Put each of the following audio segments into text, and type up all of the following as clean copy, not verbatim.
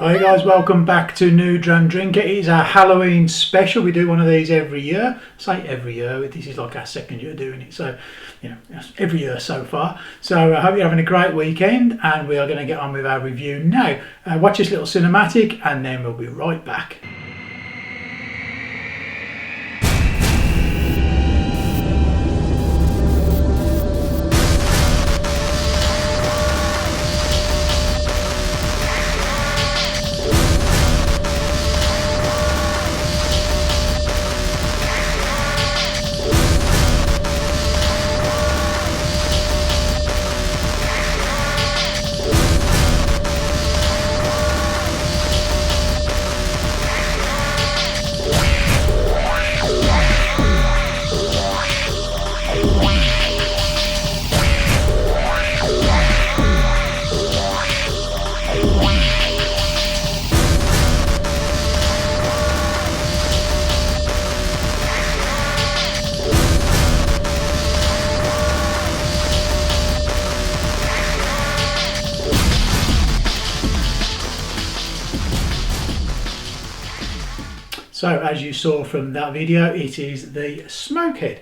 Hi guys, welcome back to New Dram Drinker. It is our Halloween special. We do one of these every year. I say every year, this is like our second year doing it, so you know, every year so far. So I hope you're having a great weekend, and we are going to get on with our review now. Watch this little cinematic and then we'll be right back. So as you saw from that video, it is the SmokeHead.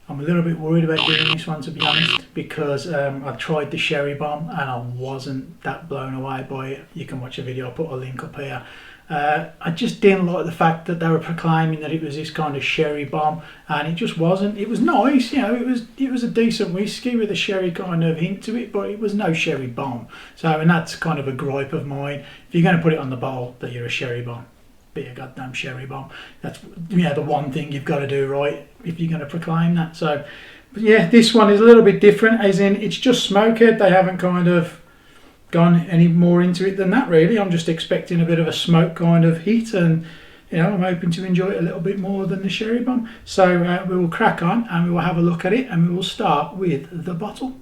I'm a little bit worried about doing this one, to be honest, because I tried the Sherry Bomb and I wasn't that blown away by it. You can watch a video, I'll put a link up here. I just didn't like the fact that they were proclaiming that it was this kind of Sherry Bomb, and it just wasn't. It was nice, you know, it was a decent whiskey with a sherry kind of hint to it, but it was no Sherry Bomb. So, and that's kind of a gripe of mine. If you're going to put it on the bottle that you're a Sherry Bomb, be a goddamn Sherry Bomb. That's, you know, the one thing you've got to do right if you're going to proclaim that. So, but yeah, this one is a little bit different, as in it's just SmokeHead. They haven't kind of gone any more into it than that, really. I'm just expecting a bit of a smoke kind of hit, and you know, I'm hoping to enjoy it a little bit more than the Sherry Bomb. So we will crack on and we will have a look at it, and we will start with the bottle.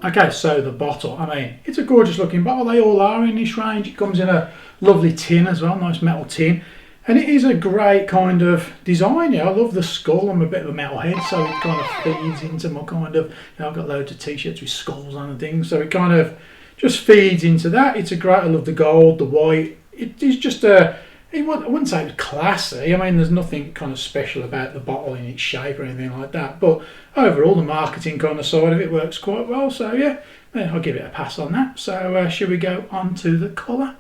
Okay, so the bottle, I mean, it's a gorgeous looking bottle. They all are in this range. It comes in a lovely tin as well, nice metal tin. And it is a great kind of design. Yeah, I love the skull. I'm a bit of a metalhead, so it kind of feeds into my kind of, you know, I've got loads of t-shirts with skulls on and things, so it kind of just feeds into that. It's a great, I love the gold, the white. It is just a, I wouldn't say it was classy. I mean, there's nothing kind of special about the bottle in its shape or anything like that. But overall, the marketing kind of side of it works quite well. So yeah, I'll give it a pass on that. So should we go on to the colour?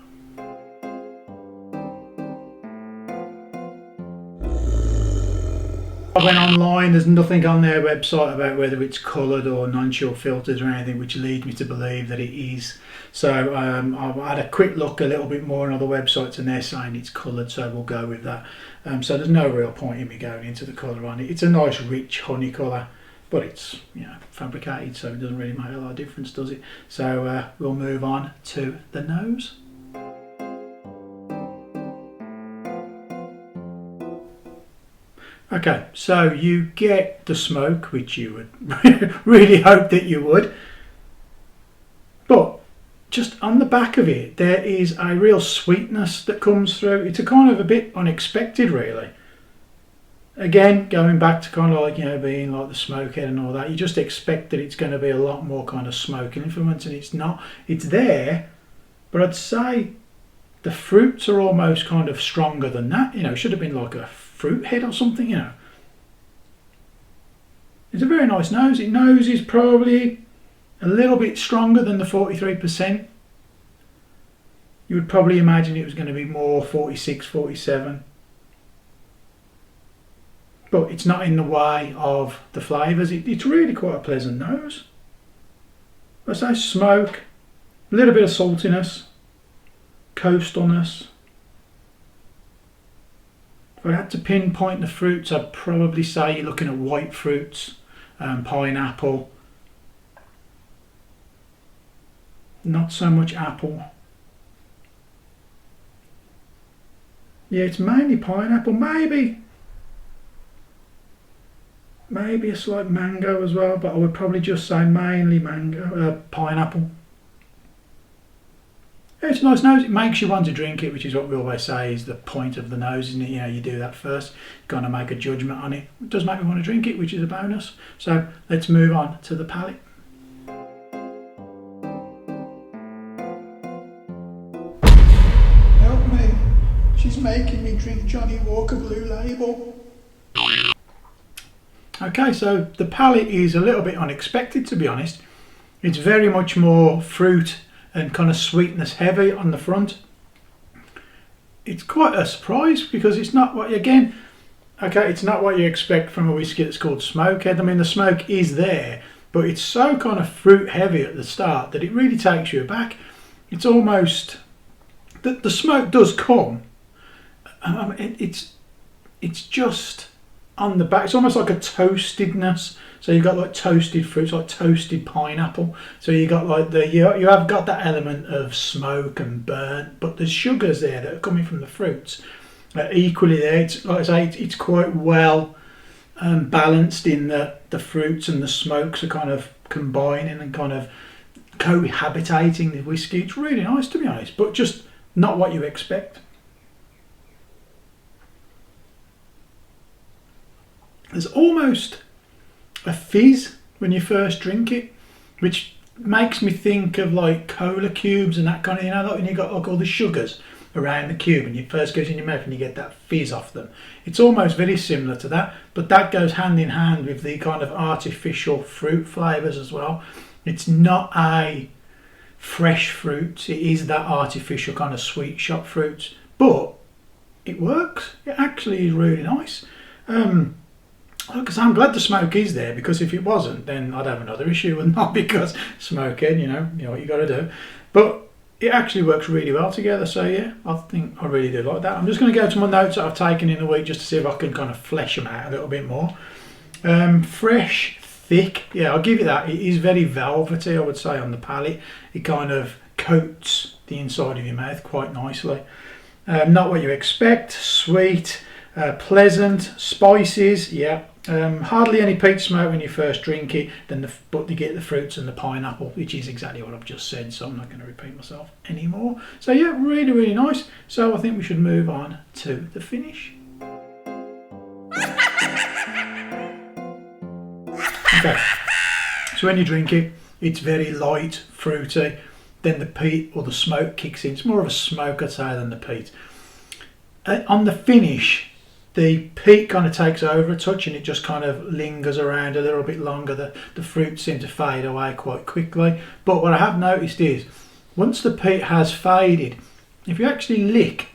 I went online, there's nothing on their website about whether it's coloured or non-chill filters or anything, which leads me to believe that it is. So I've had a quick look a little bit more on other websites and they're saying it's coloured, so we'll go with that. So there's no real point in me going into the colour on it. It's a nice rich honey colour, but it's, you know, fabricated, so it doesn't really make a lot of difference, does it? So we'll move on to the nose. Okay, so you get the smoke, which you would really hope that you would, but just on the back of it, there is a real sweetness that comes through. It's a kind of a bit unexpected, really. Again, going back to kind of like, you know, being like the SmokeHead and all that, you just expect that it's going to be a lot more kind of smoke influence, and it's not. It's there, but I'd say the fruits are almost kind of stronger than that. You know, it should have been like a fruit head or something, you know. It's a very nice nose. Its nose is probably a little bit stronger than the 43%. You would probably imagine it was going to be more 46, 47. But it's not in the way of the flavours. It's really quite a pleasant nose. I say smoke, a little bit of saltiness, coastalness. If I had to pinpoint the fruits, I'd probably say you're looking at white fruits, pineapple, not so much apple. Yeah, it's mainly pineapple, maybe a slight mango as well, but I would probably just say mainly mango, pineapple. It's a nice nose. It makes you want to drink it, which is what we always say is the point of the nose, isn't it? You know, you do that first, kind of make a judgment on it. It does make me want to drink it, which is a bonus. So let's move on to the palate. making me drink Johnny Walker Blue Label. Okay, so the palate is a little bit unexpected, to be honest. It's very much more fruit and kind of sweetness heavy on the front. It's quite a surprise because it's not what, again, okay, it's not what you expect from a whiskey that's called SmokeHead. I mean, the smoke is there, but it's so kind of fruit heavy at the start that it really takes you aback. It's almost, the smoke does come. It's just on the back. It's almost like a toastedness. So you've got like toasted fruits, like toasted pineapple. So you got like you have got that element of smoke and burnt, but there's sugars there that are coming from the fruits. Equally there, it's like I say, it's quite well balanced in that the fruits and the smokes are kind of combining and kind of cohabitating the whiskey. It's really nice, to be honest, but just not what you expect. There's almost a fizz when you first drink it, which makes me think of like cola cubes and that kind of, you know, like when you got like all the sugars around the cube and it first goes in your mouth and you get that fizz off them. It's almost very similar to that, but that goes hand in hand with the kind of artificial fruit flavours as well. It's not a fresh fruit, it is that artificial kind of sweet shop fruits, but it works. It actually is really nice. Because I'm glad the smoke is there, because if it wasn't, then I'd have another issue, and not because smoking, you know what you got to do. But it actually works really well together. So yeah, I think I really do like that. I'm just going to go to my notes that I've taken in the week just to see if I can kind of flesh them out a little bit more. Fresh, thick. Yeah, I'll give you that. It is very velvety, I would say, on the palate. It kind of coats the inside of your mouth quite nicely. Not what you expect. Sweet. Pleasant. Spices. Yeah. Hardly any peat smoke when you first drink it, but you get the fruits and the pineapple, which is exactly what I've just said, so I'm not going to repeat myself anymore. So yeah, really, really nice. So I think we should move on to the finish. Okay, so when you drink it, it's very light, fruity, then the peat or the smoke kicks in. It's more of a smoke, I'd say, than the peat. On the finish, the peat kind of takes over a touch and it just kind of lingers around a little bit longer. The fruits seem to fade away quite quickly. But what I have noticed is, once the peat has faded, if you actually lick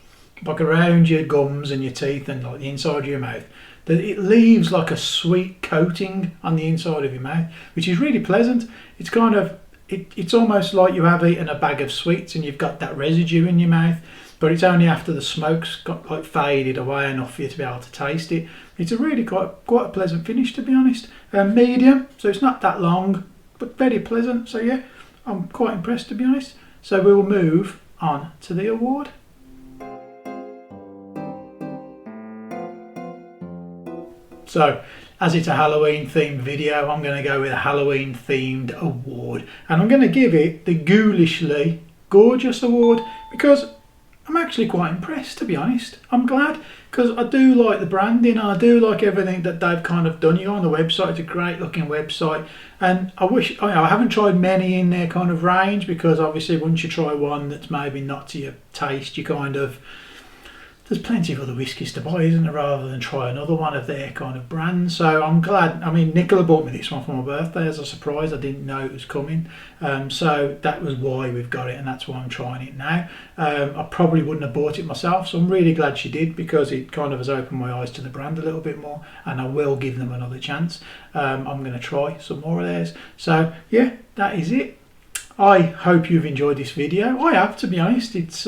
like around your gums and your teeth and like the inside of your mouth, that it leaves like a sweet coating on the inside of your mouth, which is really pleasant. It's kind of, it's almost like you have eaten a bag of sweets and you've got that residue in your mouth. But it's only after the smoke's got like faded away enough for you to be able to taste it. It's a really quite a pleasant finish, to be honest. Medium, so it's not that long, but very pleasant. So yeah, I'm quite impressed, to be honest. So we will move on to the award. So, as it's a Halloween themed video, I'm going to go with a Halloween themed award, and I'm going to give it the Ghoulishly Gorgeous Award because I'm actually quite impressed, to be honest. I'm glad, because I do like the branding, I do like everything that they've kind of done. You go on the website, it's a great looking website, and I haven't tried many in their kind of range, because obviously once you try one that's maybe not to your taste, you kind of, there's plenty of other whiskies to buy, isn't there, rather than try another one of their kind of brands. So I'm glad. I mean, Nicola bought me this one for my birthday as a surprise. I didn't know it was coming, so that was why we've got it, and that's why I'm trying it now. I probably wouldn't have bought it myself, so I'm really glad she did, because it kind of has opened my eyes to the brand a little bit more, and I will give them another chance. I'm going to try some more of theirs. So yeah, that is it. I hope you've enjoyed this video. I have, to be honest. It's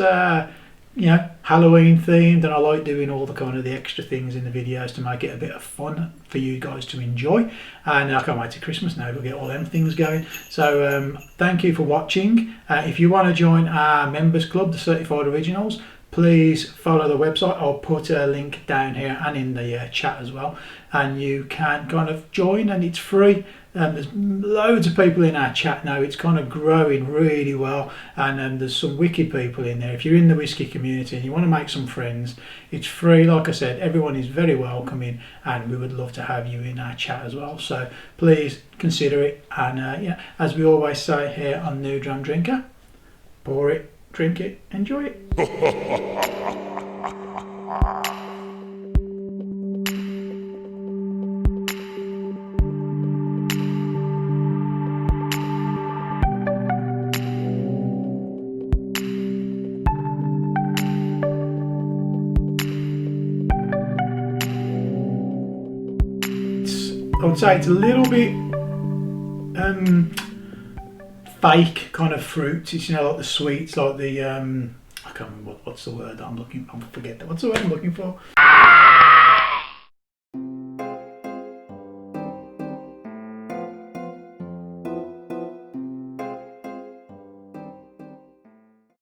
you know, Halloween themed, and I like doing all the kind of the extra things in the videos to make it a bit of fun for you guys to enjoy. And I can't wait to Christmas now, we'll get all them things going. So thank you for watching. If you want to join our members club, the Certified Originals, please follow the website. I'll put a link down here and in the chat as well, and you can kind of join, and it's free. There's loads of people in our chat now. It's kind of growing really well, and there's some wicked people in there. If you're in the whiskey community and you want to make some friends, it's free. Like I said, everyone is very welcoming, and we would love to have you in our chat as well. So please consider it. And yeah, as we always say here on New Dram Drinker, pour it, drink it, enjoy it. I would say it's a little bit fake kind of fruits. It's, you know, like the sweets, like the I can't remember what's the word that I'm looking. I forget that. What's the word I'm looking for?